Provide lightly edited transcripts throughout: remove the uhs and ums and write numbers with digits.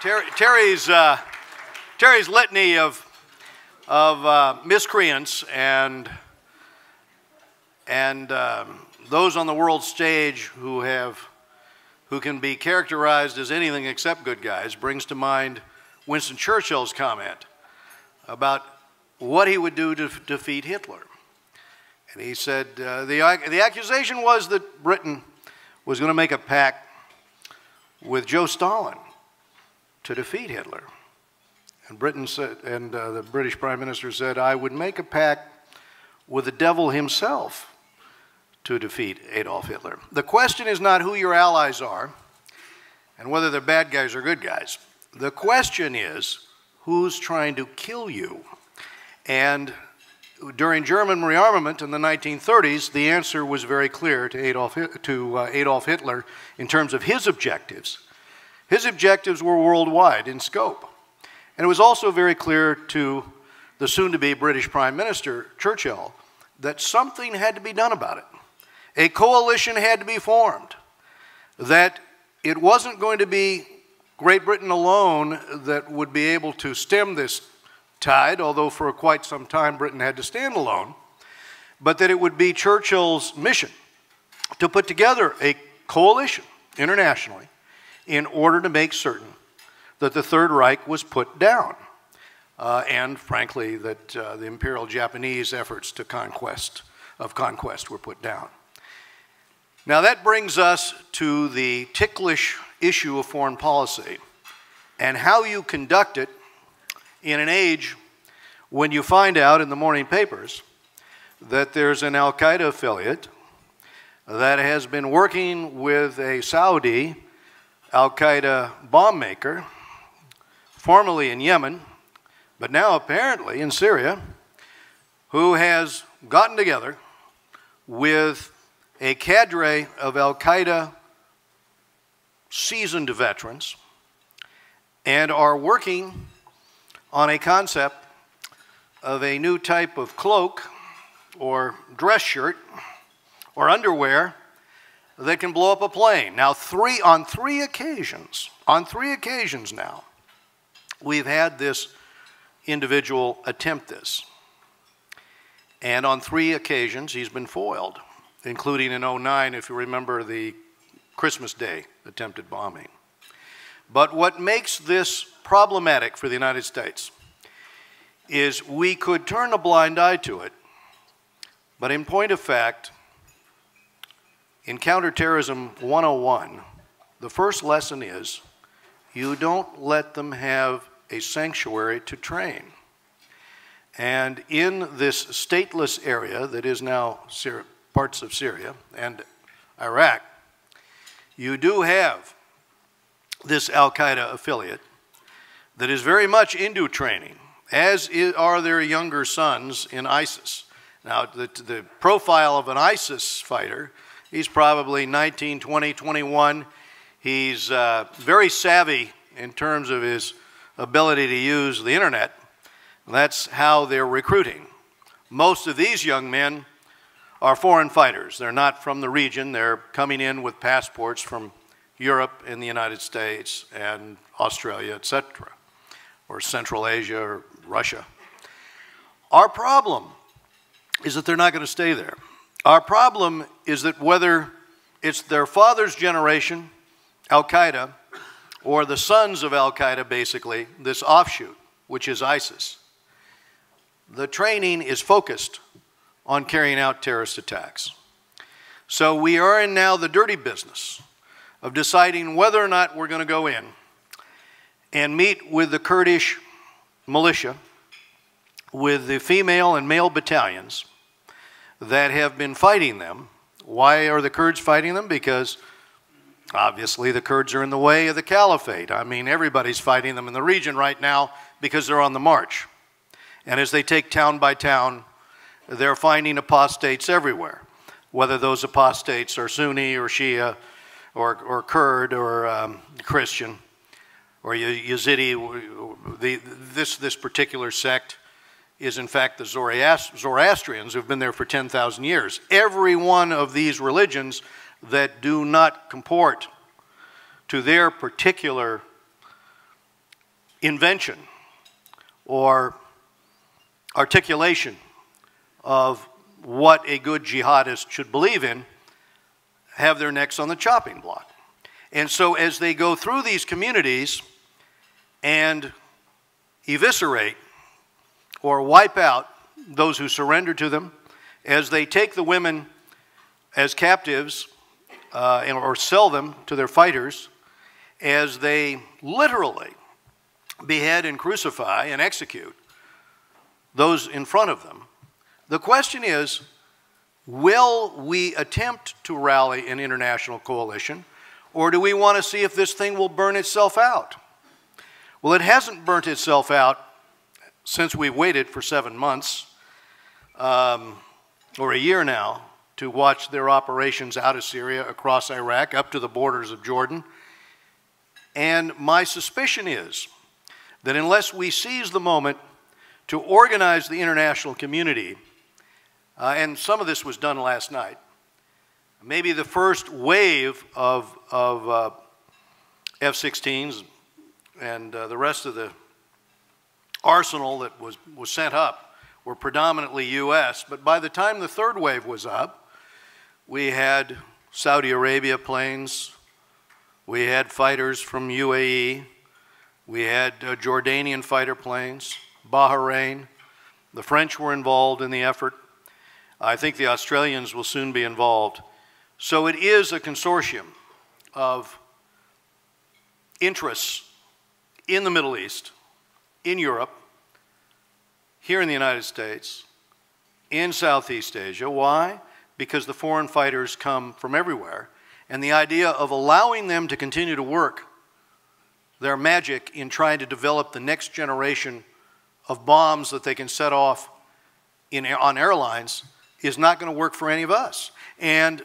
Terry's litany of miscreants and those on the world stage who can be characterized as anything except good guys brings to mind Winston Churchill's comment about what he would do to defeat Hitler. And he said the accusation was that Britain was going to make a pact with Joe Stalin to defeat Hitler. And Britain said, and the British Prime Minister said, I would make a pact with the devil himself to defeat Adolf Hitler. The question is not who your allies are and whether they're bad guys or good guys. The question is who's trying to kill you. And during German rearmament in the 1930s, the answer was very clear to Adolf Hitler in terms of his objectives. His objectives were worldwide in scope. And it was also very clear to the soon-to-be British Prime Minister, Churchill, that something had to be done about it. A coalition had to be formed, that it wasn't going to be Great Britain alone that would be able to stem this tide, although for quite some time Britain had to stand alone, but that it would be Churchill's mission to put together a coalition internationally in order to make certain that the Third Reich was put down, and frankly that the Imperial Japanese efforts to conquest were put down. Now that brings us to the ticklish issue of foreign policy and how you conduct it in an age when you find out in the morning papers that there's an Al-Qaeda affiliate that has been working with a Saudi Al-Qaeda bomb maker, formerly in Yemen, but now apparently in Syria, who has gotten together with a cadre of Al-Qaeda seasoned veterans and are working on a concept of a new type of cloak or dress shirt or underwear that can blow up a plane. Now, on three occasions now, we've had this individual attempt this. And on 3 occasions, he's been foiled, including in '09, if you remember the Christmas Day attempted bombing. But what makes this problematic for the United States is we could turn a blind eye to it, but in point of fact, in Counterterrorism 101, the first lesson is you don't let them have a sanctuary to train. And in this stateless area that is now parts of Syria and Iraq, you do have this Al-Qaeda affiliate that is very much into training, as are their younger sons in ISIS. Now, the profile of an ISIS fighter, he's probably 19, 20, 21. He's very savvy in terms of his ability to use the internet. That's how they're recruiting. Most of these young men are foreign fighters. They're not from the region. They're coming in with passports from Europe and the United States and Australia, etc., or Central Asia or Russia. Our problem is that they're not going to stay there. Our problem is that whether it's their father's generation, Al-Qaeda, or the sons of Al-Qaeda, basically, this offshoot, which is ISIS, the training is focused on carrying out terrorist attacks. So we are in now the dirty business of deciding whether or not we're going to go in and meet with the Kurdish militia, with the female and male battalions that have been fighting them. Why are the Kurds fighting them? Because obviously the Kurds are in the way of the caliphate. I mean, everybody's fighting them in the region right now because they're on the march. And as they take town by town, they're finding apostates everywhere, whether those apostates are Sunni or Shia or Kurd or Christian or Yazidi. This particular sect is in fact the Zoroastrians who've been there for 10,000 years. Every one of these religions that do not comport to their particular invention or articulation of what a good jihadist should believe in have their necks on the chopping block. And so as they go through these communities and eviscerate or wipe out those who surrender to them, as they take the women as captives or sell them to their fighters, as they literally behead and crucify and execute those in front of them, the question is, will we attempt to rally an international coalition, or do we want to see if this thing will burn itself out? Well, it hasn't burnt itself out since we've waited for 7 months, or a year now, to watch their operations out of Syria, across Iraq, up to the borders of Jordan. And my suspicion is that unless we seize the moment to organize the international community, and some of this was done last night, maybe the first wave of F-16s and the rest of the arsenal that was sent up were predominantly U.S., but by the time the third wave was up, we had Saudi Arabia planes, we had fighters from UAE, we had Jordanian fighter planes, Bahrain. The French were involved in the effort. I think the Australians will soon be involved. So it is a consortium of interests in the Middle East, in Europe, here in the United States, in Southeast Asia. Why? Because the foreign fighters come from everywhere, and the idea of allowing them to continue to work their magic in trying to develop the next generation of bombs that they can set off on airlines is not going to work for any of us. And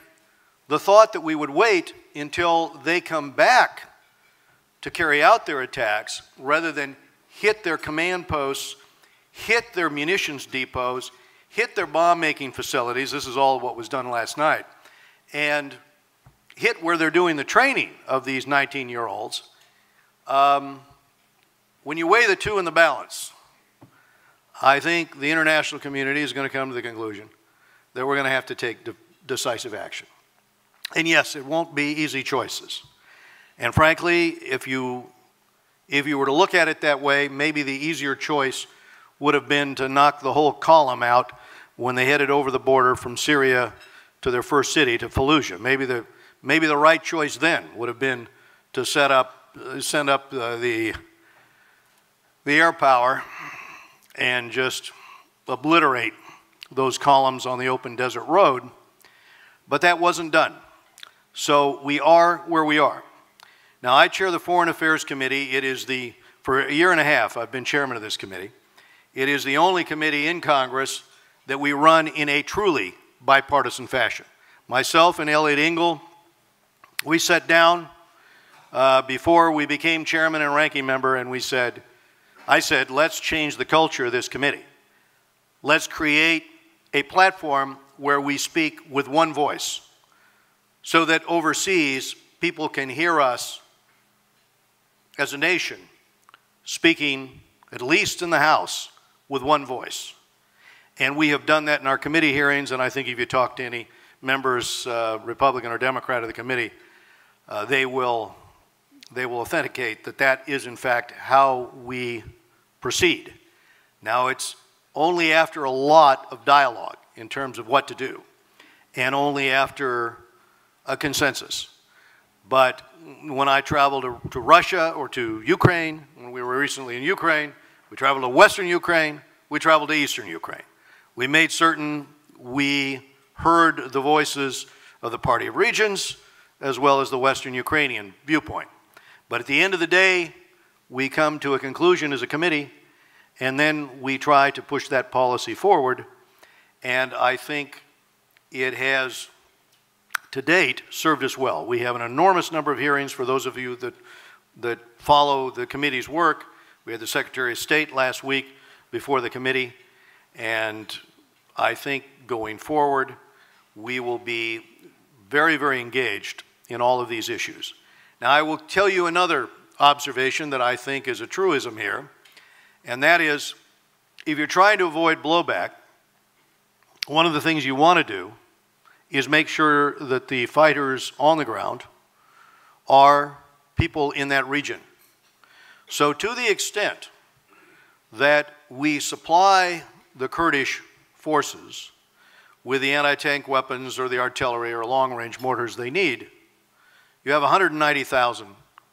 the thought that we would wait until they come back to carry out their attacks rather than hit their command posts, hit their munitions depots, hit their bomb-making facilities — this is all what was done last night — and hit where they're doing the training of these 19-year-olds, when you weigh the two in the balance, I think the international community is going to come to the conclusion that we're going to have to take decisive action. And yes, it won't be easy choices. And frankly, if you were to look at it that way, maybe the easier choice would have been to knock the whole column out when they headed over the border from Syria to their first city, to Fallujah. Maybe the right choice then would have been to send up the air power and just obliterate those columns on the open desert road. But that wasn't done. So we are where we are. Now, I chair the Foreign Affairs Committee. It is for a year and a half, I've been chairman of this committee. It is the only committee in Congress that we run in a truly bipartisan fashion. Myself and Elliot Engel, we sat down before we became chairman and ranking member, and I said, let's change the culture of this committee. Let's create a platform where we speak with one voice so that overseas people can hear us as a nation speaking, at least in the House, with one voice. And we have done that in our committee hearings, and I think if you talk to any members, Republican or Democrat of the committee, they will authenticate that that is in fact how we proceed. Now, it's only after a lot of dialogue in terms of what to do, and only after a consensus. But when I travel to Russia or to Ukraine, when we were recently in Ukraine, we traveled to Western Ukraine, we traveled to Eastern Ukraine. We made certain we heard the voices of the Party of Regions as well as the Western Ukrainian viewpoint. But at the end of the day, we come to a conclusion as a committee, and then we try to push that policy forward. And I think it has, to date, served us well. We have an enormous number of hearings for those of you that follow the committee's work. We had the Secretary of State last week before the committee, and I think going forward, we will be very, very engaged in all of these issues. Now, I will tell you another observation that I think is a truism here, and that is, if you're trying to avoid blowback, one of the things you want to do is make sure that the fighters on the ground are people in that region. So to the extent that we supply the Kurdish forces with the anti-tank weapons or the artillery or long-range mortars they need, you have 190,000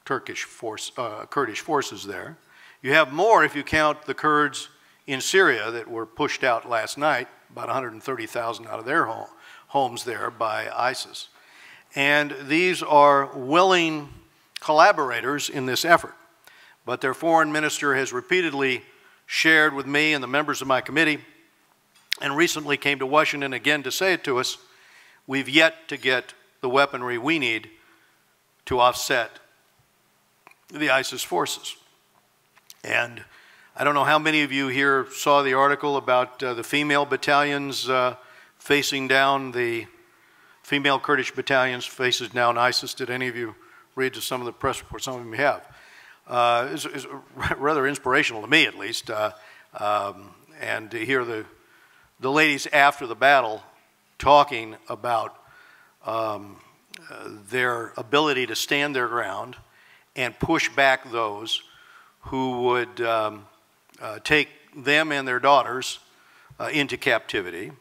Kurdish forces there. You have more if you count the Kurds in Syria that were pushed out last night, about 130,000 out of their homes there by ISIS. And these are willing collaborators in this effort. But their foreign minister has repeatedly shared with me and the members of my committee, and recently came to Washington again to say it to us, we've yet to get the weaponry we need to offset the ISIS forces. And I don't know how many of you here saw the article about the female battalions facing down, the female Kurdish battalions faces down ISIS. Did any of you read some of the press reports? Some of them have. It's rather inspirational to me, at least, and to hear the ladies after the battle talking about their ability to stand their ground and push back those who would take them and their daughters into captivity.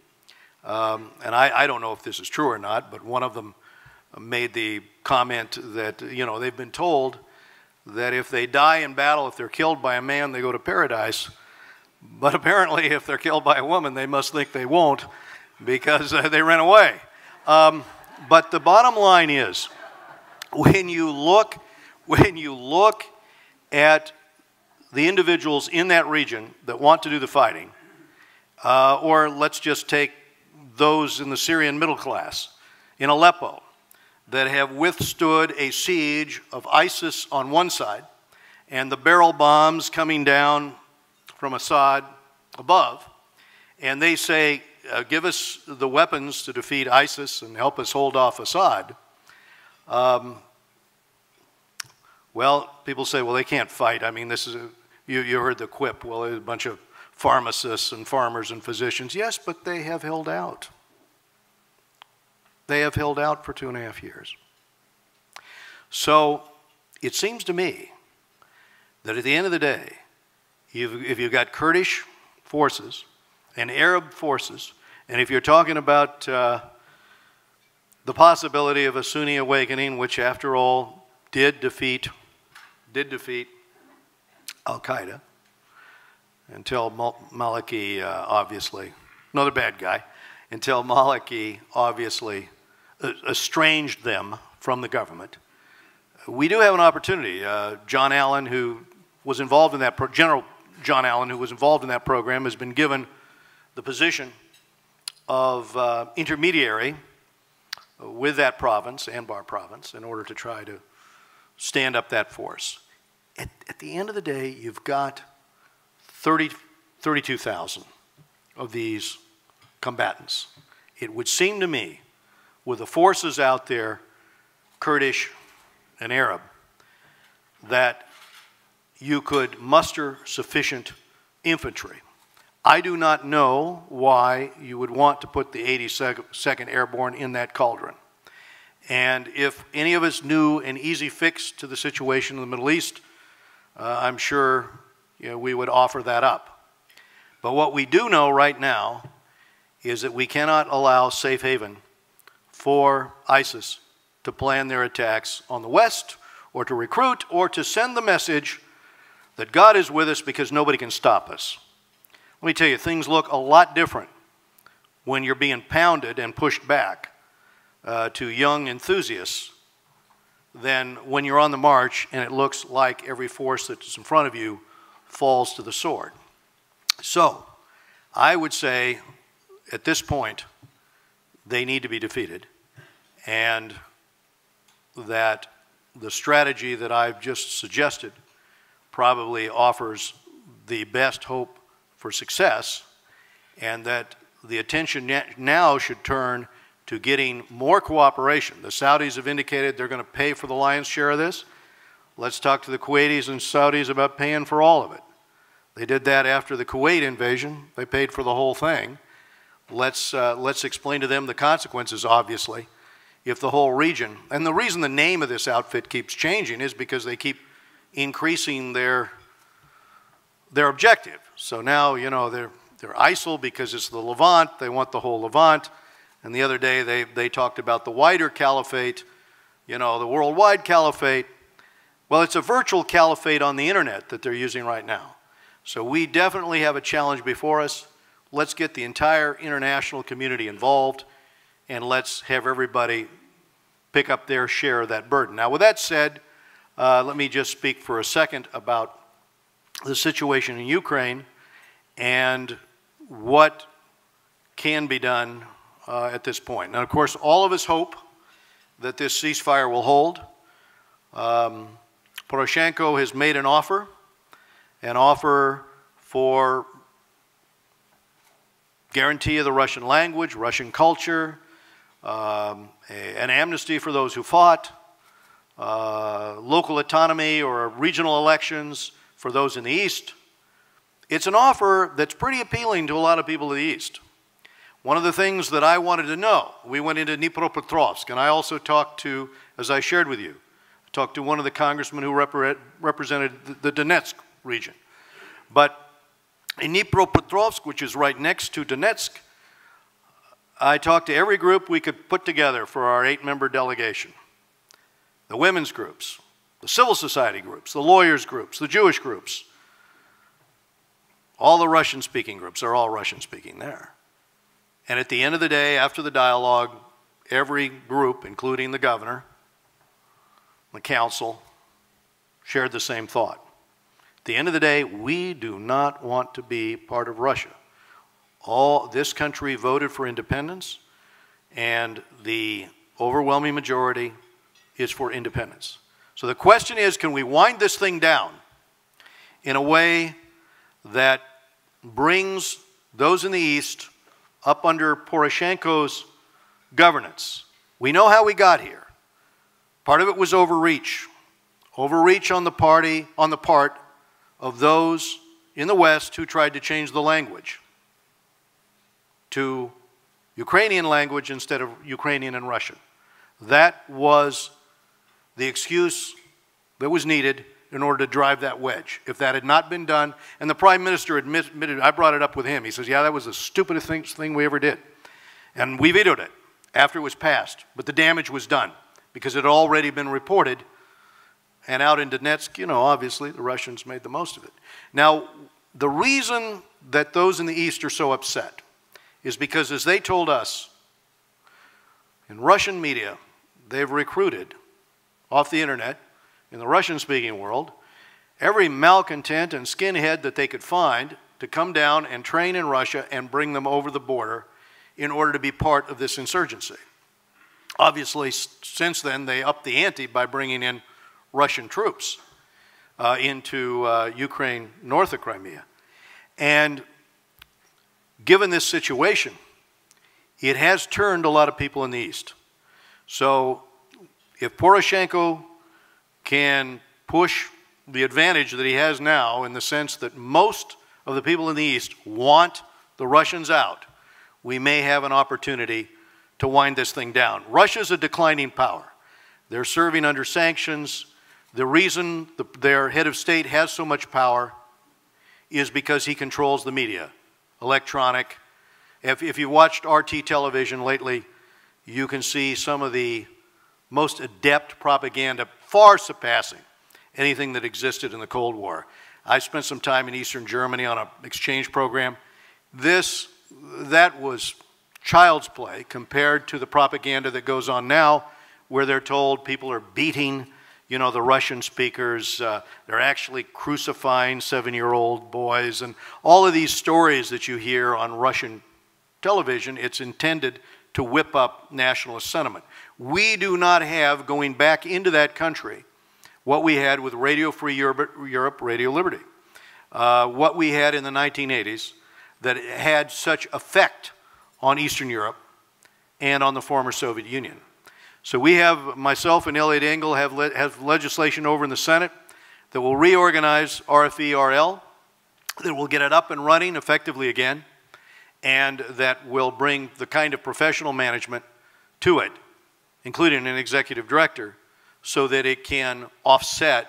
And I don't know if this is true or not, but one of them made the comment that, you know, they've been told that if they die in battle, if they're killed by a man, they go to paradise. But apparently, if they're killed by a woman, they must think they won't because they ran away. But the bottom line is, when you look at the individuals in that region that want to do the fighting, or let's just take those in the Syrian middle class, in Aleppo, that have withstood a siege of ISIS on one side and the barrel bombs coming down from Assad above, and they say, give us the weapons to defeat ISIS and help us hold off Assad. Well, people say, well, they can't fight. I mean, this is you heard the quip, well, there's a bunch of pharmacists and farmers and physicians. Yes, but they have held out. They have held out for 2.5 years. So it seems to me that at the end of the day, if you've got Kurdish forces and Arab forces, and if you're talking about the possibility of a Sunni awakening, which after all did defeat Al-Qaeda until Maliki obviously, another bad guy, until Maliki obviously estranged them from the government. We do have an opportunity. John Allen, who was involved in that, General John Allen, who was involved in that program, has been given the position of intermediary with that province, Anbar province, in order to try to stand up that force. At the end of the day, you've got 32,000 of these combatants. It would seem to me, with the forces out there, Kurdish and Arab, that you could muster sufficient infantry. I do not know why you would want to put the 82nd Airborne in that cauldron. And if any of us knew an easy fix to the situation in the Middle East, I'm sure we would offer that up. But what we do know right now is that we cannot allow safe haven for ISIS to plan their attacks on the West, or to recruit, or to send the message that God is with us because nobody can stop us. Let me tell you, things look a lot different when you're being pounded and pushed back to young enthusiasts than when you're on the march and it looks like every force that's in front of you falls to the sword. So, I would say, at this point, they need to be defeated, and that the strategy that I've just suggested probably offers the best hope for success, and that the attention now should turn to getting more cooperation. The Saudis have indicated they're going to pay for the lion's share of this. Let's talk to the Kuwaitis and Saudis about paying for all of it. They did that after the Kuwait invasion. They paid for the whole thing. Let's explain to them the consequences, obviously, if the whole region, and the reason the name of this outfit keeps changing is because they keep increasing their objective. So now, you know, they're ISIL because it's the Levant. They want the whole Levant. And the other day they talked about the wider caliphate, you know, the worldwide caliphate. Well, it's a virtual caliphate on the internet that they're using right now. So we definitely have a challenge before us. Let's get the entire international community involved, and let's have everybody pick up their share of that burden. Now, with that said, let me just speak for a second about the situation in Ukraine and what can be done at this point. Now, of course, all of us hope that this ceasefire will hold. Poroshenko has made an offer for guarantee of the Russian language, Russian culture, an amnesty for those who fought, local autonomy or regional elections for those in the East. It's an offer that's pretty appealing to a lot of people in the East. One of the things that I wanted to know, we went into Dnipropetrovsk, and I also talked to, as I shared with you, I talked to one of the congressmen who represented the Donetsk region. But in Dnipropetrovsk, which is right next to Donetsk, I talked to every group we could put together for our 8-member delegation. The women's groups, the civil society groups, the lawyers groups, the Jewish groups. All the Russian-speaking groups are all Russian-speaking there. And at the end of the day, after the dialogue, every group, including the governor, the council, shared the same thought. At the end of the day, we do not want to be part of Russia. This country voted for independence, and the overwhelming majority is for independence. So the question is, can we wind this thing down in a way that brings those in the East up under Poroshenko's governance? We know how we got here. Part of it was overreach. Overreach on the part of those in the West who tried to change the language to Ukrainian language instead of Ukrainian and Russian. That was the excuse that was needed in order to drive that wedge. If that had not been done, and the Prime Minister admitted, I brought it up with him, he says, yeah, that was the stupidest thing we ever did. And we vetoed it after it was passed, but the damage was done because it had already been reported, and out in Donetsk, you know, obviously the Russians made the most of it. Now, the reason that those in the East are so upset is because, as they told us, in Russian media, they've recruited off the internet, in the Russian-speaking world, every malcontent and skinhead that they could find to come down and train in Russia and bring them over the border in order to be part of this insurgency. Obviously, since then, they upped the ante by bringing in Russian troops into Ukraine, north of Crimea. And given this situation, it has turned a lot of people in the East. So if Poroshenko can push the advantage that he has now in the sense that most of the people in the East want the Russians out, we may have an opportunity to wind this thing down. Russia's a declining power. They're serving under sanctions. The reason their head of state has so much power is because he controls the media, electronic. If you watched RT television lately, you can see some of the most adept propaganda, far surpassing anything that existed in the Cold War. I spent some time in Eastern Germany on an exchange program. That was child's play compared to the propaganda that goes on now, where they're told people are beating, you know, the Russian speakers. They're actually crucifying 7-year-old boys, and all of these stories that you hear on Russian television, it's intended to whip up nationalist sentiment. We do not have, going back into that country, what we had with Radio Free Europe, Radio Liberty. What we had in the 1980s that had such effect on Eastern Europe and on the former Soviet Union. So we have, myself and Elliot Engel have legislation over in the Senate that will reorganize RFE-RL, that will get it up and running effectively again, and that will bring the kind of professional management to it, including an executive director, so that it can offset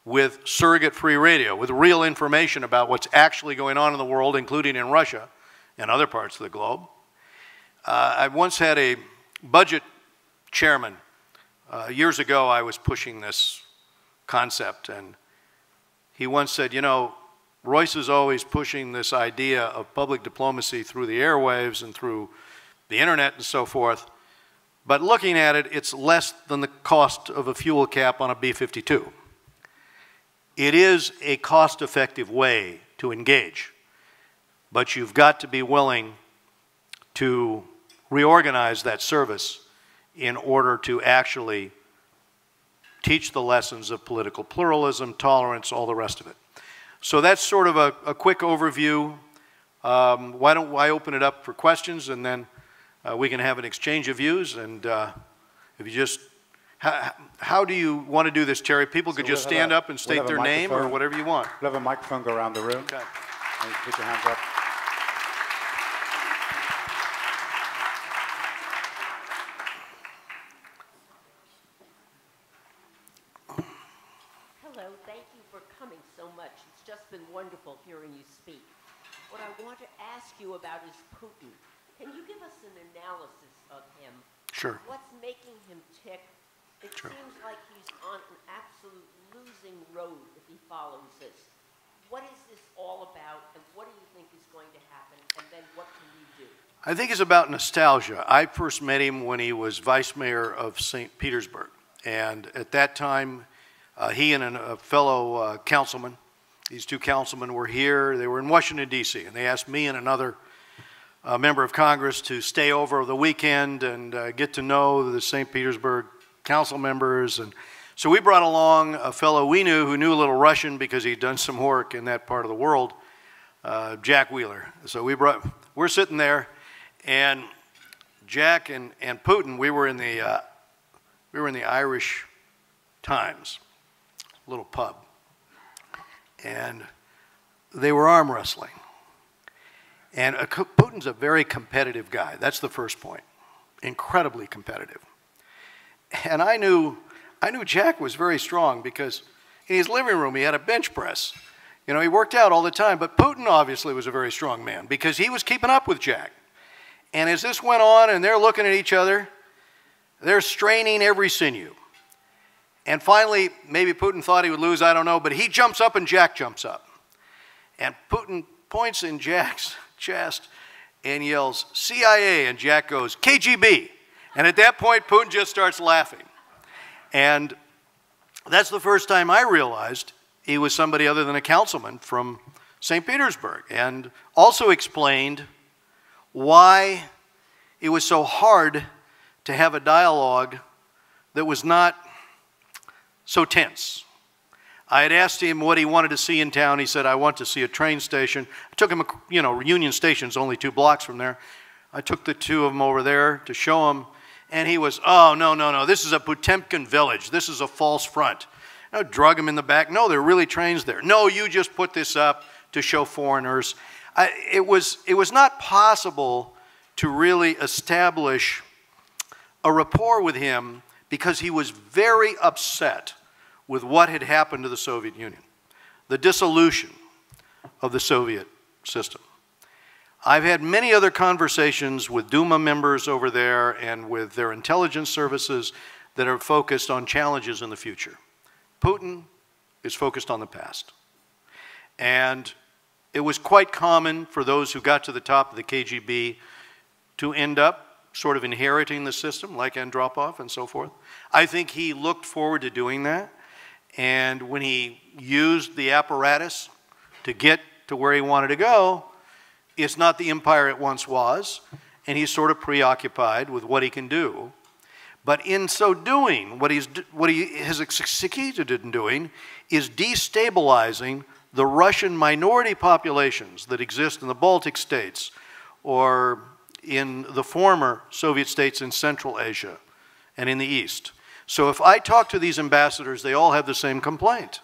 with surrogate free radio, with real information about what's actually going on in the world, including in Russia and other parts of the globe. I once had a budget chairman. Years ago, I was pushing this concept, and he once said, you know, Royce is always pushing this idea of public diplomacy through the airwaves and through the internet and so forth, but looking at it, it's less than the cost of a fuel cap on a B-52. It is a cost-effective way to engage, but you've got to be willing to reorganize that service in order to actually teach the lessons of political pluralism, tolerance, all the rest of it. So that's sort of a quick overview. Why don't I open it up for questions, and then we can have an exchange of views. And if you just, how do you want to do this, Terry? People could just stand up and state their name or whatever you want. We'll have a microphone go around the room. Okay. And you put your hands up. Hello, thank you for coming so much. It's just been wonderful hearing you speak. What I want to ask you about is Putin. Can you give us an analysis of him? Sure. What's making him tick? It seems like he's on an absolute losing road if he follows this. What is this all about, and what do you think is going to happen, and then what can you do? I think it's about nostalgia. I first met him when he was vice mayor of St. Petersburg. And at that time, he and a fellow councilman, these two councilmen were here. They were in Washington, D.C., and they asked me and another member of Congress to stay over the weekend and get to know the St. Petersburg council members. And so we brought along a fellow we knew who knew a little Russian because he'd done some work in that part of the world, Jack Wheeler. So we're sitting there, and Jack and Putin, we were in the Irish Times, little pub, and they were arm wrestling. And Putin's a very competitive guy. That's the first point. Incredibly competitive. And I knew Jack was very strong because in his living room he had a bench press. You know, he worked out all the time. But Putin obviously was a very strong man because he was keeping up with Jack. And as this went on and they're looking at each other, they're straining every sinew. And finally, maybe Putin thought he would lose, I don't know, but he jumps up and Jack jumps up. And Putin points in Jack's chest and yells, CIA, and Jack goes, KGB. And at that point, Putin just starts laughing. And that's the first time I realized he was somebody other than a councilman from St. Petersburg, and also explained why it was so hard to have a dialogue that was not so tense. I had asked him what he wanted to see in town. He said, I want to see a train station. I took him, you know, Union Station's only 2 blocks from there. I took the two of them over there to show him, and he was, oh, no, no, no, this is a Potemkin village. This is a false front. I drug him in the back. No, there are really trains there. No, you just put this up to show foreigners. It was not possible to really establish a rapport with him because he was very upset with what had happened to the Soviet Union, the dissolution of the Soviet system. I've had many other conversations with Duma members over there and with their intelligence services that are focused on challenges in the future. Putin is focused on the past. And it was quite common for those who got to the top of the KGB to end up sort of inheriting the system, like Andropov and so forth. I think he looked forward to doing that. And when he used the apparatus to get to where he wanted to go, it's not the empire it once was, and he's sort of preoccupied with what he can do. But in so doing, what he has succeeded in doing is destabilizing the Russian minority populations that exist in the Baltic states or in the former Soviet states in Central Asia and in the East. So if I talk to these ambassadors, they all have the same complaint.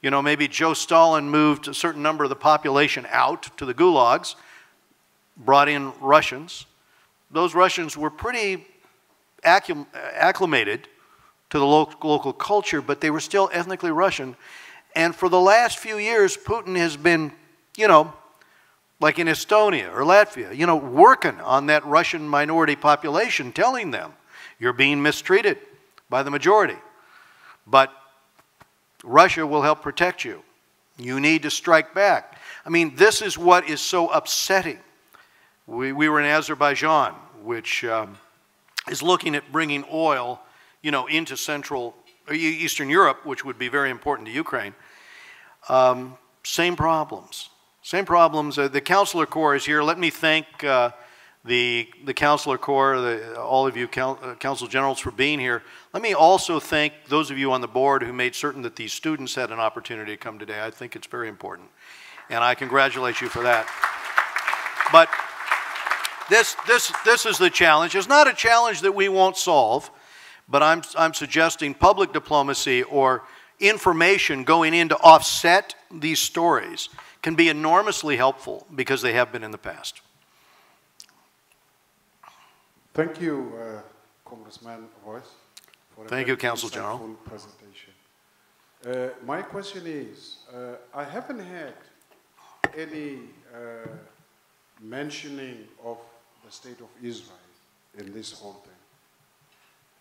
You know, maybe Joe Stalin moved a certain number of the population out to the gulags, brought in Russians. Those Russians were pretty acclimated to the local culture, but they were still ethnically Russian. And for the last few years, Putin has been, you know, like in Estonia or Latvia, you know, working on that Russian minority population, telling them, you're being mistreated by the majority. But Russia will help protect you. You need to strike back. I mean, this is what is so upsetting. We were in Azerbaijan, which is looking at bringing oil, you know, into Eastern Europe, which would be very important to Ukraine. Same problems. Same problems. The Consular Corps is here. Let me thank the Consular Corps, all of you Consul Generals for being here. Let me also thank those of you on the board who made certain that these students had an opportunity to come today. I think it's very important. And I congratulate you for that. But this is the challenge. It's not a challenge that we won't solve, but I'm suggesting public diplomacy or information going in to offset these stories can be enormously helpful because they have been in the past. Thank you, Congressman Royce, for a Thank you, Consul General. presentation. My question is, I haven't had any mentioning of the state of Israel in this whole thing.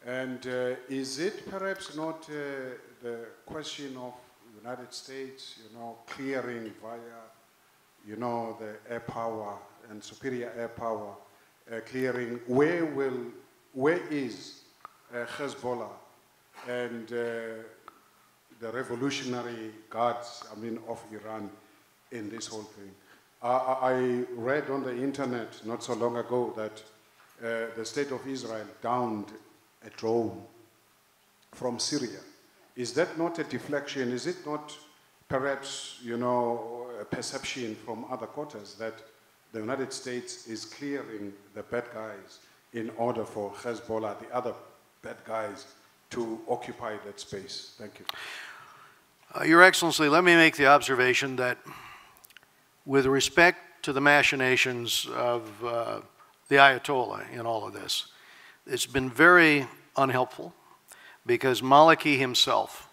And is it perhaps not the question of United States, you know, clearing via, you know, the air power and superior air power, clearing where is Hezbollah and the revolutionary guards, I mean, of Iran in this whole thing? I read on the internet not so long ago that the state of Israel downed a drone from Syria. Is that not a deflection? Is it not perhaps, you know, a perception from other quarters that the United States is clearing the bad guys in order for Hezbollah, the other bad guys, to occupy that space? Thank you. Your Excellency, let me make the observation that with respect to the machinations of the Ayatollah in all of this, it's been very unhelpful because Maliki himself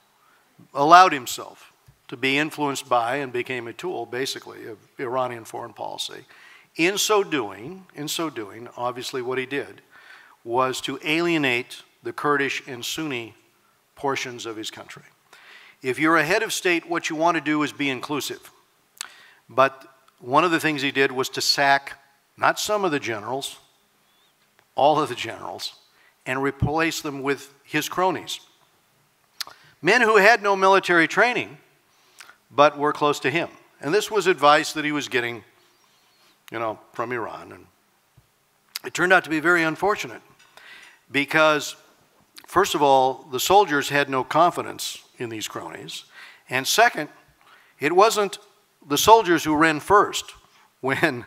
allowed himself to be influenced by and became a tool, basically, of Iranian foreign policy. In so doing, obviously what he did was to alienate the Kurdish and Sunni portions of his country. If you're a head of state, what you want to do is be inclusive. But one of the things he did was to sack not some of the generals, all of the generals, and replace them with his cronies. Men who had no military training, but were close to him. And this was advice that he was getting, you know, from Iran. And it turned out to be very unfortunate because, first of all, the soldiers had no confidence in these cronies. And second, it wasn't the soldiers who ran first when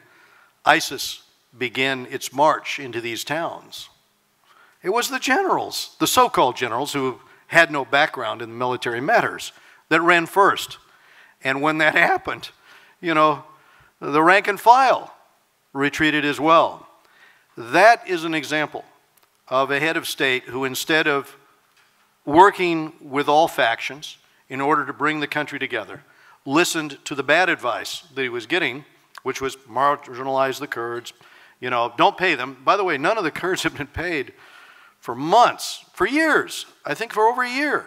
ISIS began its march into these towns. It was the generals, the so-called generals who had no background in military matters, that ran first. And when that happened, you know, the rank and file retreated as well. That is an example of a head of state who, instead of working with all factions in order to bring the country together, listened to the bad advice that he was getting, which was marginalize the Kurds, you know, don't pay them. By the way, none of the Kurds have been paid for months, for years, I think for over a year.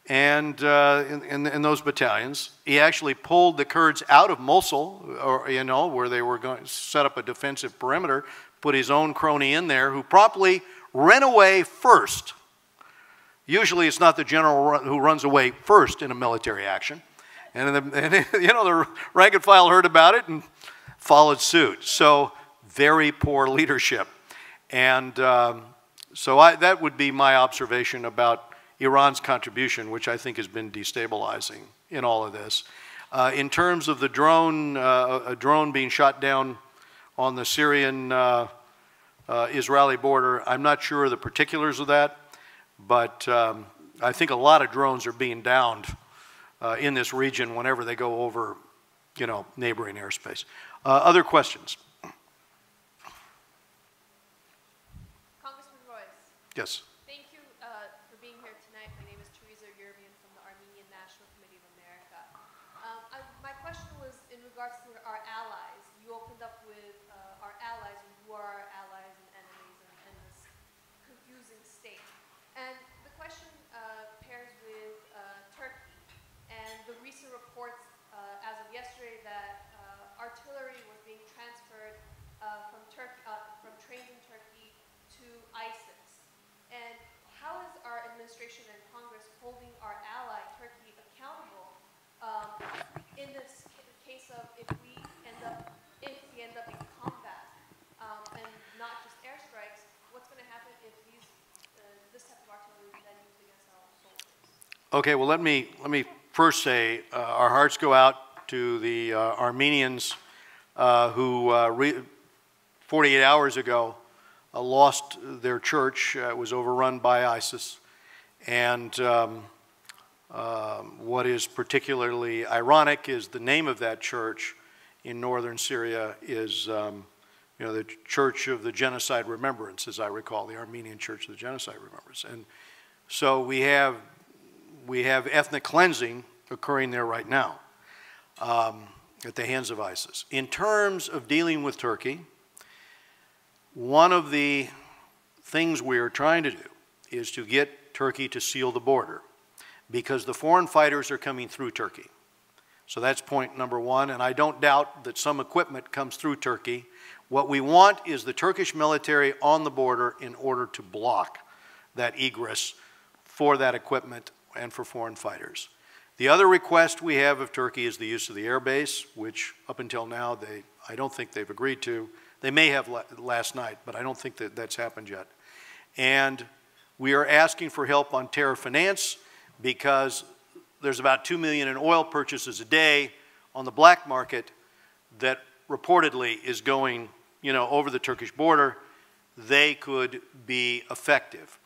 And in those battalions, he actually pulled the Kurds out of Mosul, or, you know, where they were going to set up a defensive perimeter, put his own crony in there, who promptly ran away first. Usually it's not the general who runs away first in a military action. And you know, the rank and file heard about it and followed suit. So very poor leadership. And so that would be my observation about Iran's contribution, which I think has been destabilizing in all of this. In terms of the drone, a drone being shot down on the Syrian Israeli border. I'm not sure of the particulars of that, but I think a lot of drones are being downed in this region whenever they go over, you know, neighboring airspace. Other questions? Congressman Royce. Yes. Thank you for being here tonight. My name is Teresa Yerbian from the Armenian National Committee of America. My question was in regards to our allies. You opened up with our allies, and who are our allies and enemies in this confusing state. And the question pairs with Turkey and the recent reports as of yesterday that artillery was being transferred from trains in Turkey to ISIS. And how is our administration and Congress holding our ally Turkey accountable in this case of if we end up in combat and not just airstrikes? What's going to happen if this type of artillery is then used against our soldiers? Okay. Well, let me first say our hearts go out to the Armenians who 48 hours ago lost their church. It was overrun by ISIS. And what is particularly ironic is the name of that church in northern Syria is you know, the Church of the Genocide Remembrance, as I recall, the Armenian Church of the Genocide Remembrance. And so we have ethnic cleansing occurring there right now at the hands of ISIS. In terms of dealing with Turkey, one of the things we are trying to do is to get Turkey to seal the border because the foreign fighters are coming through Turkey. So that's point number one, and I don't doubt that some equipment comes through Turkey. What we want is the Turkish military on the border in order to block that egress for that equipment and for foreign fighters. The other request we have of Turkey is the use of the air base, which up until now I don't think they've agreed to. They may have last night, but I don't think that that's happened yet. And we are asking for help on terror finance because there's about 2 million in oil purchases a day on the black market that reportedly is going, you know, over the Turkish border. They could be effective.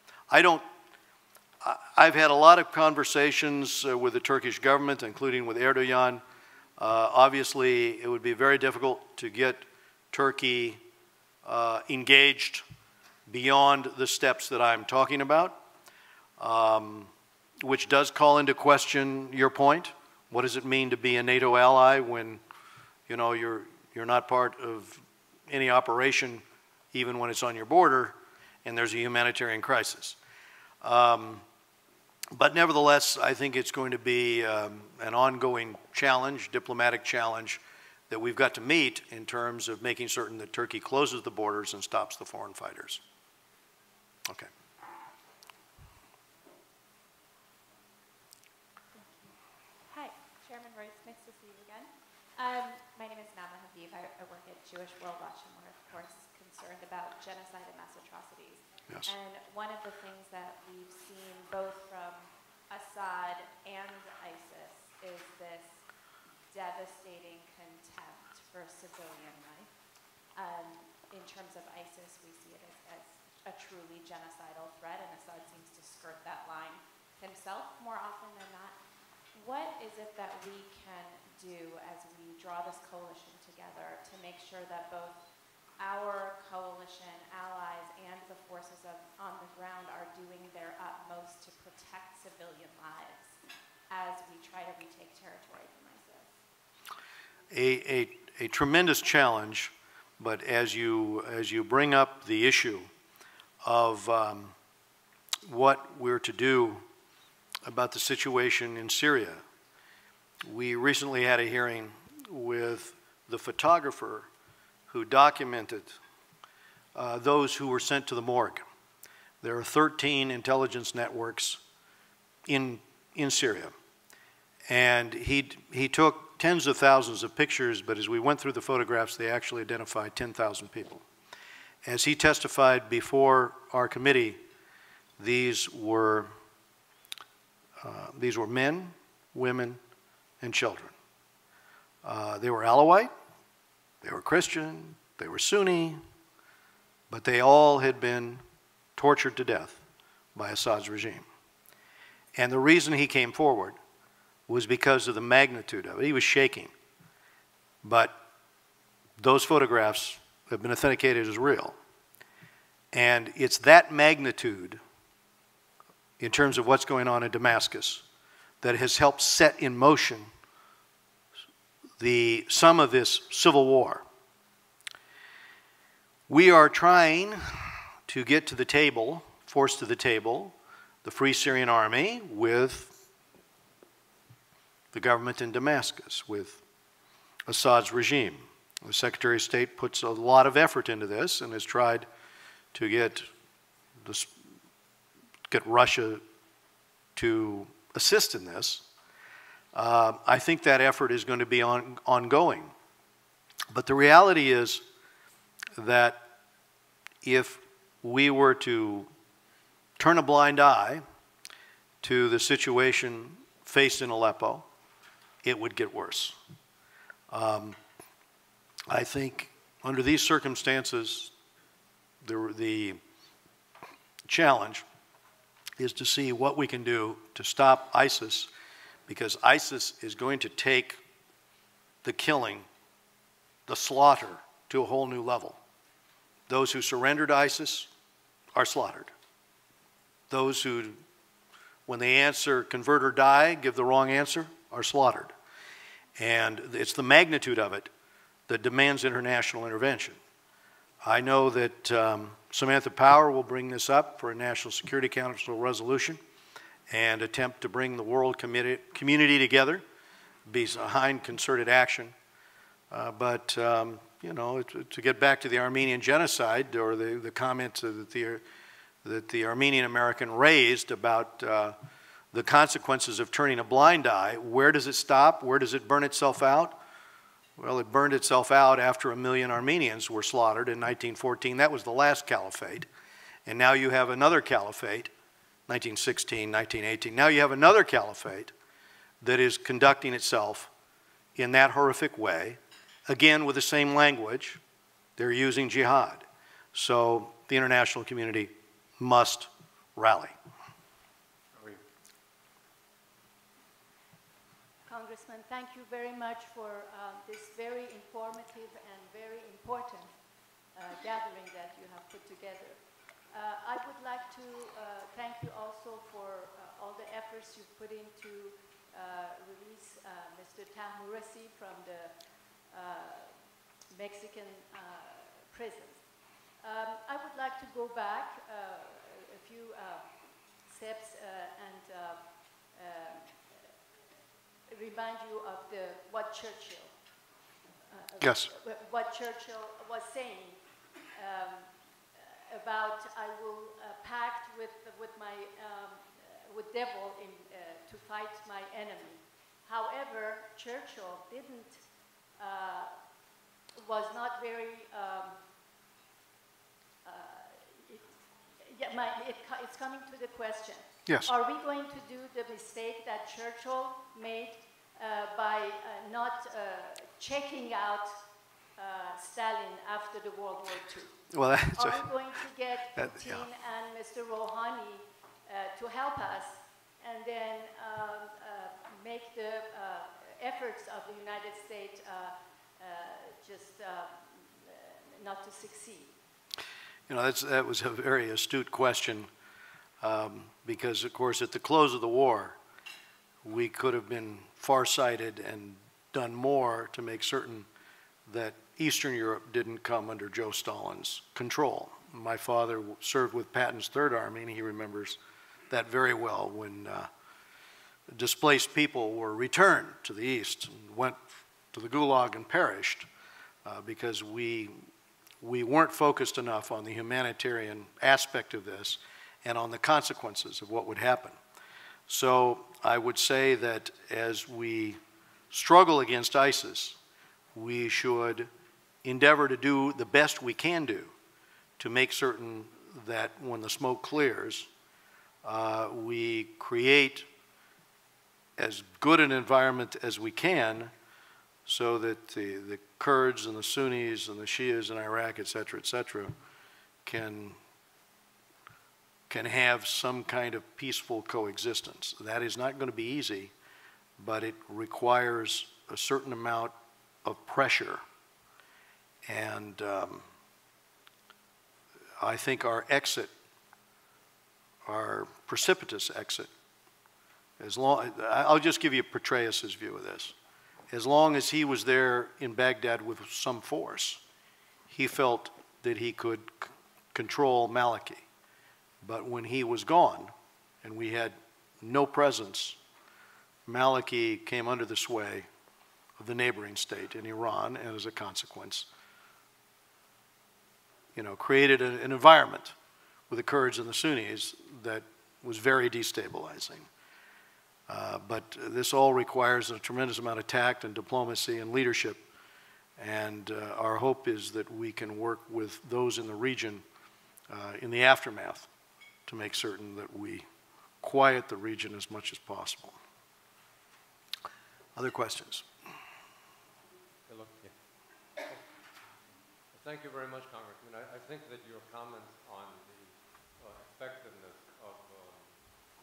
I've had a lot of conversations with the Turkish government, including with Erdogan. Obviously, it would be very difficult to get Turkey engaged beyond the steps that I'm talking about, which does call into question your point. What does it mean to be a NATO ally when, you know, you're not part of any operation, even when it's on your border, and there's a humanitarian crisis? But nevertheless, I think it's going to be an ongoing challenge, diplomatic challenge, that we've got to meet in terms of making certain that Turkey closes the borders and stops the foreign fighters. Okay. Hi, Chairman Royce, nice to see you again. My name is Nama Habib. I work at Jewish World Watch, and we're, of course, concerned about genocide and mass atrocities. Yes. And one of the things that we've seen both from Assad and ISIS is this devastating contempt for civilian life. In terms of ISIS, we see it as a truly genocidal threat, and Assad seems to skirt that line himself more often than not. What is it that we can do as we draw this coalition together to make sure that both our coalition allies and the forces on the ground are doing their utmost to protect civilian lives as we try to retake territory from ISIS? A tremendous challenge, but as you bring up the issue of what we're to do about the situation in Syria, we recently had a hearing with the photographer who documented those who were sent to the morgue. There are 13 intelligence networks in Syria. And he took tens of thousands of pictures, but as we went through the photographs, they actually identified 10,000 people. As he testified before our committee, these were men, women, and children. They were Alawite, they were Christian, they were Sunni, but they all had been tortured to death by Assad's regime. And the reason he came forward was because of the magnitude of it. He was shaking, but those photographs have been authenticated as real. And it's that magnitude in terms of what's going on in Damascus that has helped set in motion some of this civil war. We are trying to get to the table, force to the table, the Free Syrian Army with the government in Damascus, with Assad's regime. The Secretary of State puts a lot of effort into this and has tried to get Russia to assist in this. I think that effort is going to be ongoing. But the reality is that if we were to turn a blind eye to the situation faced in Aleppo, it would get worse. I think under these circumstances, the challenge is to see what we can do to stop ISIS, because ISIS is going to take the killing, the slaughter, to a whole new level. Those who surrender to ISIS are slaughtered. Those who, when they answer convert or die, give the wrong answer, are slaughtered. And it's the magnitude of it that demands international intervention. I know that Samantha Power will bring this up for a National Security Council resolution and attempt to bring the world community together, be behind concerted action. You know, to get back to the Armenian genocide, or the comments that the Armenian American raised about the consequences of turning a blind eye, where does it stop? Where does it burn itself out? Well, it burned itself out after 1 million Armenians were slaughtered in 1914. That was the last caliphate. And now you have another caliphate, 1916, 1918. Now you have another caliphate that is conducting itself in that horrific way, again with the same language. They're using jihad. So the international community must rally. Congressman, thank you very much for this very informative and very important gathering that you have put together. I would like to thank you also for all the efforts you've put into release Mr. Tahmourasi from the Mexican prisons. I would like to go back a few steps and remind you of what Churchill was saying about I will pact with devil to fight my enemy. However, Churchill was not very. It's coming to the question. Yes. Are we going to do the mistake that Churchill made by not checking out Stalin after the World War II? Well, are we going to get Putin and Mr. Rouhani to help us and then make the efforts of the United States not to succeed? You know, that was a very astute question because, of course, at the close of the war, we could have been farsighted and done more to make certain that Eastern Europe didn't come under Joe Stalin's control. My father served with Patton's Third Army, and he remembers that very well when displaced people were returned to the East and went to the Gulag and perished because we weren't focused enough on the humanitarian aspect of this and on the consequences of what would happen. So I would say that as we struggle against ISIS, we should endeavor to do the best we can do to make certain that when the smoke clears, we create as good an environment as we can so that the Kurds and the Sunnis and the Shias in Iraq, et cetera, can have some kind of peaceful coexistence. That is not going to be easy, but it requires a certain amount of pressure. And I think our exit, our precipitous exit, I'll just give you Petraeus's view of this. As long as he was there in Baghdad with some force, he felt that he could control Maliki. But when he was gone and we had no presence, Maliki came under the sway of the neighboring state in Iran, and as a consequence, created an environment with the Kurds and the Sunnis that was very destabilizing. But this all requires a tremendous amount of tact and diplomacy and leadership, and our hope is that we can work with those in the region in the aftermath to make certain that we quiet the region as much as possible. Other questions? Hello. Yeah. Thank you very much, Congressman. I think that your comments on the effectiveness of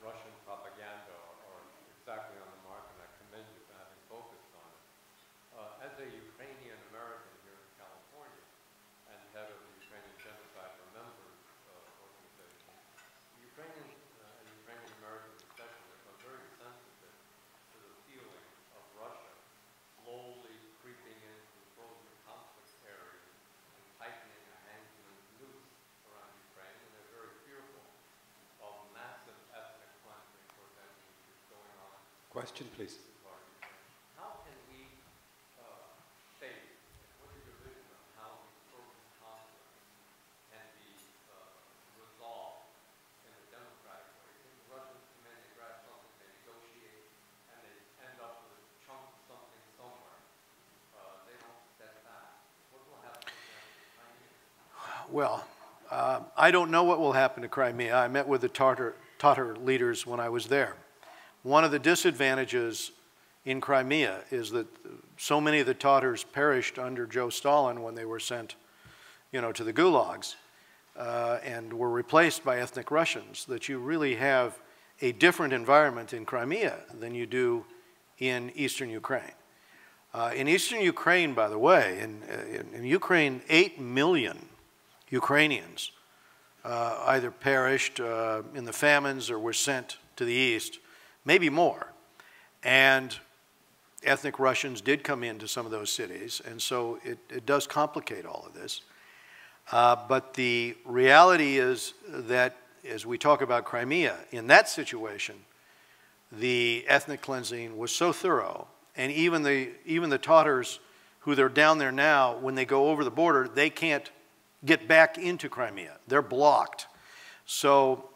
Russian propaganda are exactly on the mark, and I commend you for having focused on it. As a Ukrainian American here in California and head of the Ukrainian Genocide Remembers organization, Ukrainian Americans especially are very sensitive to the feeling of Russia slowly creeping into frozen conflict areas and tightening a hand-to-hand noose around Ukraine, and they're very fearful of massive ethnic cleansing, for example, which is going on. Question, please. How can we face, what is your vision of how these frozen conflicts can be resolved in a democratic way? If the Russians come in, they grab something, they negotiate, and they end up with a chunk of something somewhere. They don't step back. What will happen to Crimea? Well, I don't know what will happen to Crimea. I met with the Tatar leaders when I was there. One of the disadvantages in Crimea is that so many of the Tatars perished under Joe Stalin when they were sent, to the gulags and were replaced by ethnic Russians, that you really have a different environment in Crimea than you do in eastern Ukraine. In eastern Ukraine, by the way, in Ukraine, 8 million Ukrainians either perished in the famines or were sent to the east, maybe more. And ethnic Russians did come into some of those cities, and so it does complicate all of this. But the reality is that as we talk about Crimea, in that situation, the ethnic cleansing was so thorough, and even the Tatars who they're down there now, when they go over the border, they can't get back into Crimea. They're blocked. So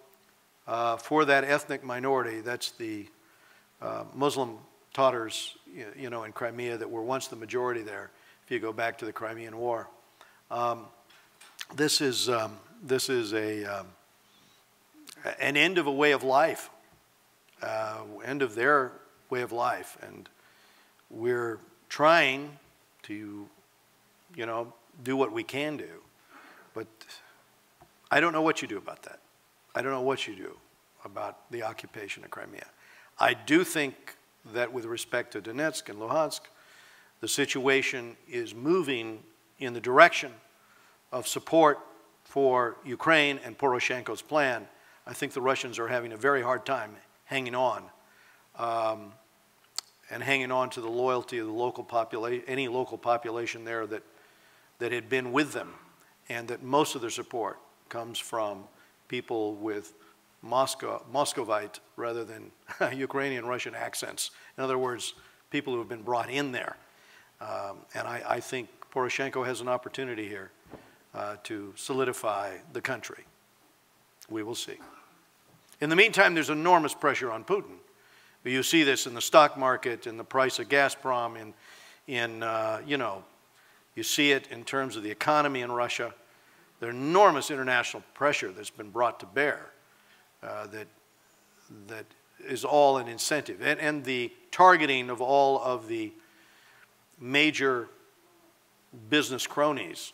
for that ethnic minority, that's the Muslim Tatars, in Crimea that were once the majority there, if you go back to the Crimean War. This is an end of a way of life, end of their way of life, and we're trying to, do what we can do, but I don't know what you do about that. I don't know what you do about the occupation of Crimea. I do think that with respect to Donetsk and Luhansk, the situation is moving in the direction of support for Ukraine and Poroshenko's plan. I think the Russians are having a very hard time hanging on, and hanging on to the loyalty of the local population, any local population there that had been with them, and that most of their support comes from people with Muscovite rather than Ukrainian Russian accents. In other words, people who have been brought in there. And I think Poroshenko has an opportunity here to solidify the country. We will see. In the meantime, there's enormous pressure on Putin. You see this in the stock market, in the price of Gazprom, you see it in terms of the economy in Russia. There's enormous international pressure that's been brought to bear that is all an incentive. And the targeting of all of the major business cronies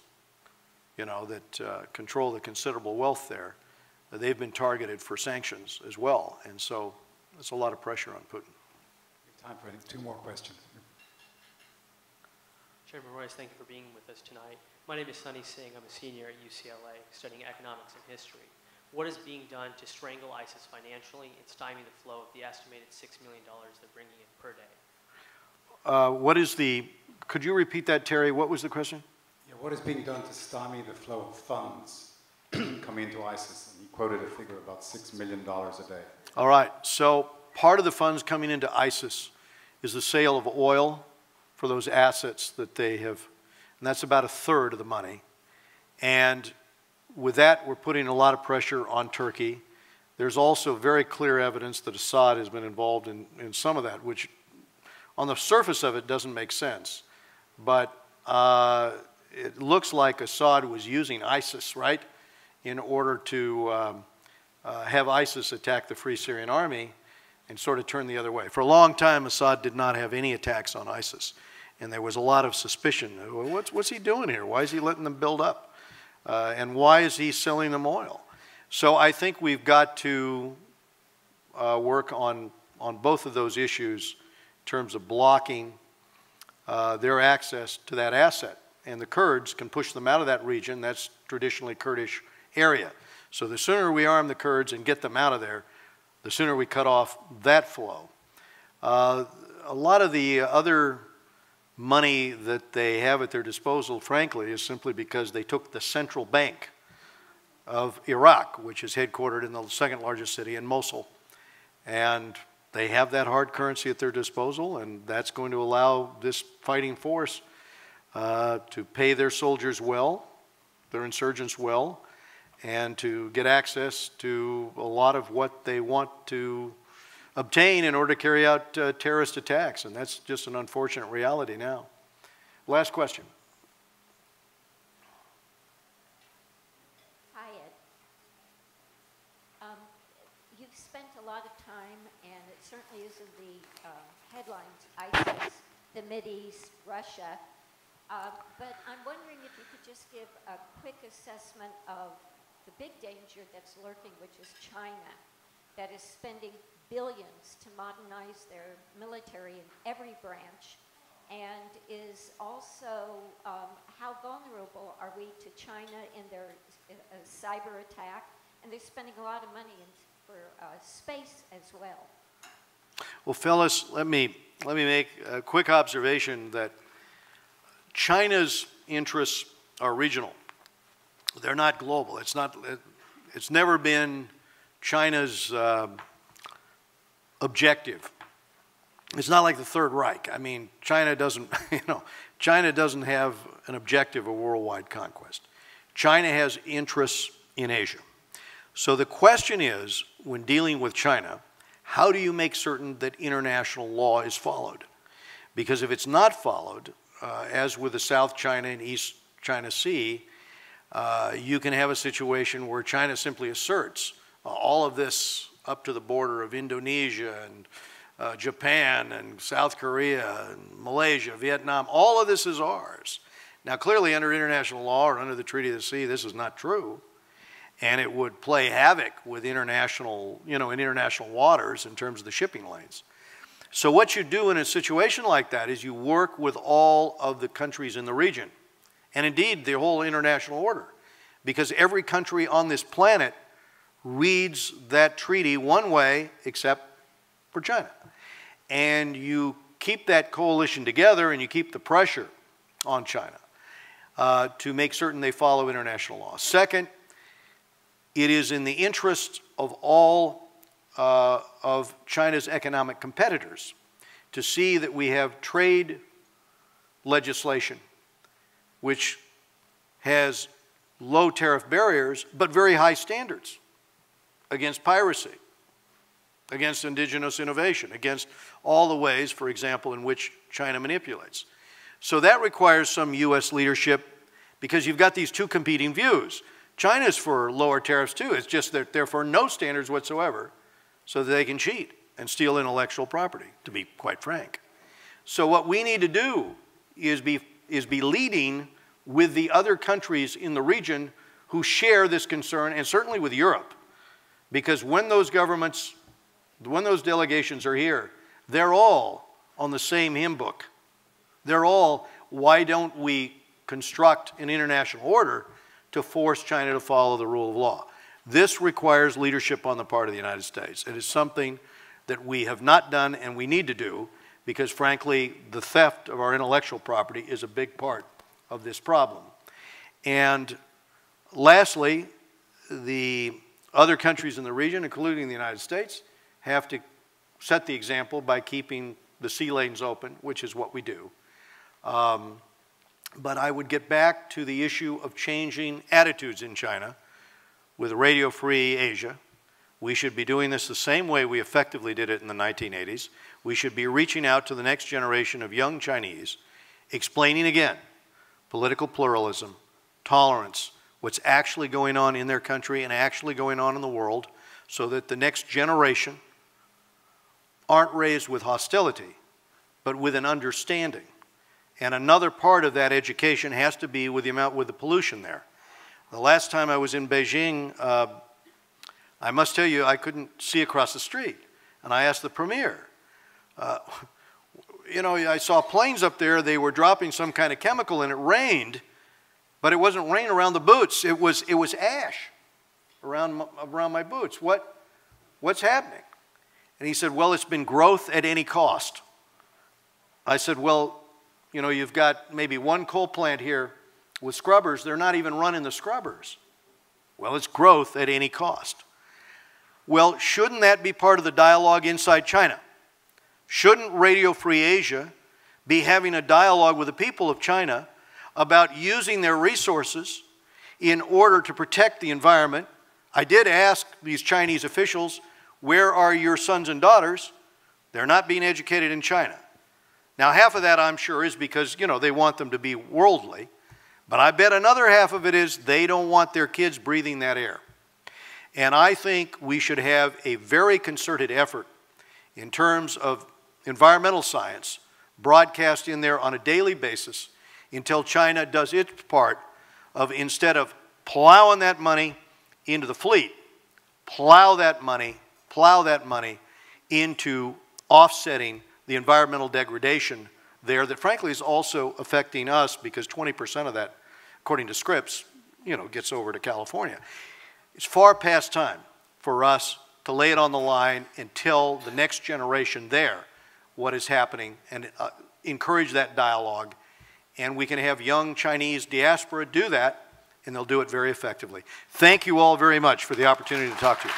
you know, that control the considerable wealth there, they've been targeted for sanctions as well. And so there's a lot of pressure on Putin. Time for two more questions. Chairman Royce, thank you for being with us tonight. My name is Sunny Singh. I'm a senior at UCLA studying economics and history. What is being done to strangle ISIS financially and stymie the flow of the estimated $6 million they're bringing in per day? Could you repeat that, Terry? What was the question? Yeah, what is being done to stymie the flow of funds coming into ISIS? And he quoted a figure about $6 million a day. All right. So part of the funds coming into ISIS is the sale of oil for those assets that they have, and that's about a third of the money. And with that, we're putting a lot of pressure on Turkey. There's also very clear evidence that Assad has been involved in some of that, which on the surface of it doesn't make sense. But it looks like Assad was using ISIS, right, in order to have ISIS attack the Free Syrian Army and sort of turn the other way. For a long time, Assad did not have any attacks on ISIS. And there was a lot of suspicion. What's he doing here? Why is he letting them build up? And why is he selling them oil? So I think we've got to work on both of those issues in terms of blocking their access to that asset. And the Kurds can push them out of that region. That's traditionally Kurdish area. So the sooner we arm the Kurds and get them out of there, the sooner we cut off that flow. A lot of the other money that they have at their disposal, frankly, is simply because they took the central bank of Iraq, which is headquartered in the second largest city in Mosul. And they have that hard currency at their disposal, and that's going to allow this fighting force to pay their soldiers well, their insurgents well, and to get access to a lot of what they want to obtain in order to carry out terrorist attacks. And that's just an unfortunate reality now. Last question. Hi, Ed. You've spent a lot of time, and it certainly is in the headlines, ISIS, the Mideast, Russia. But I'm wondering if you could just give a quick assessment of the big danger that's lurking, which is China, that is spending billions to modernize their military in every branch, and is also how vulnerable are we to China in their cyber attack, and they're spending a lot of money for space as well. Well, fellas, let me make a quick observation that China's interests are regional. They're not global. It's never been China's objective. It's not like the Third Reich. I mean, China doesn't, China doesn't have an objective of worldwide conquest. China has interests in Asia. So the question is, when dealing with China, how do you make certain that international law is followed? Because if it's not followed, as with the South China and East China Sea, you can have a situation where China simply asserts all of this up to the border of Indonesia and Japan and South Korea and Malaysia, Vietnam. All of this is ours. Now, clearly, under international law or under the Treaty of the Sea, this is not true. And it would play havoc with international, in international waters in terms of the shipping lanes. So what you do in a situation like that is you work with all of the countries in the region, and indeed the whole international order, because every country on this planet reads that treaty one way except for China. And you keep that coalition together and you keep the pressure on China to make certain they follow international law. Second, it is in the interest of all of China's economic competitors to see that we have trade legislation which has low tariff barriers but very high standards against piracy, against indigenous innovation, against all the ways, for example, in which China manipulates. So that requires some U.S. leadership because you've got these two competing views. China's for lower tariffs too. It's just that they're for no standards whatsoever so that they can cheat and steal intellectual property, to be quite frank. So what we need to do is be leading with the other countries in the region who share this concern, and certainly with Europe. Because when those governments, when those delegations are here, they're all on the same hymn book. They're all, why don't we construct an international order to force China to follow the rule of law? This requires leadership on the part of the United States. It is something that we have not done and we need to do because, frankly, the theft of our intellectual property is a big part of this problem. And lastly, the other countries in the region, including the United States, have to set the example by keeping the sea lanes open, which is what we do. But I would get back to the issue of changing attitudes in China with Radio-Free Asia. We should be doing this the same way we effectively did it in the 1980s. We should be reaching out to the next generation of young Chinese, explaining again political pluralism, tolerance, what's actually going on in their country and actually going on in the world, so that the next generation aren't raised with hostility, but with an understanding. And another part of that education has to be with the pollution there. The last time I was in Beijing, I must tell you, I couldn't see across the street. And I asked the premier, you know, I saw planes up there, they were dropping some kind of chemical and it rained, but it wasn't rain around the boots, it was ash around my boots. What's happening? And he said, well, it's been growth at any cost. I said, well, you know, you've got maybe one coal plant here with scrubbers, they're not even running the scrubbers. Well, it's growth at any cost. Well, shouldn't that be part of the dialogue inside China? Shouldn't Radio Free Asia be having a dialogue with the people of China about using their resources in order to protect the environment? I did ask these Chinese officials, where are your sons and daughters? They're not being educated in China. Now, half of that, I'm sure, is because, you know, they want them to be worldly. But I bet another half of it is they don't want their kids breathing that air. And I think we should have a very concerted effort in terms of environmental science broadcast in there on a daily basis until China does its part of, instead of plowing that money into the fleet, plow that money into offsetting the environmental degradation there that frankly is also affecting us because 20% of that, according to Scripps, you know, gets over to California. It's far past time for us to lay it on the line and tell the next generation there what is happening and encourage that dialogue. And we can have young Chinese diaspora do that, and they'll do it very effectively. Thank you all very much for the opportunity to talk to you.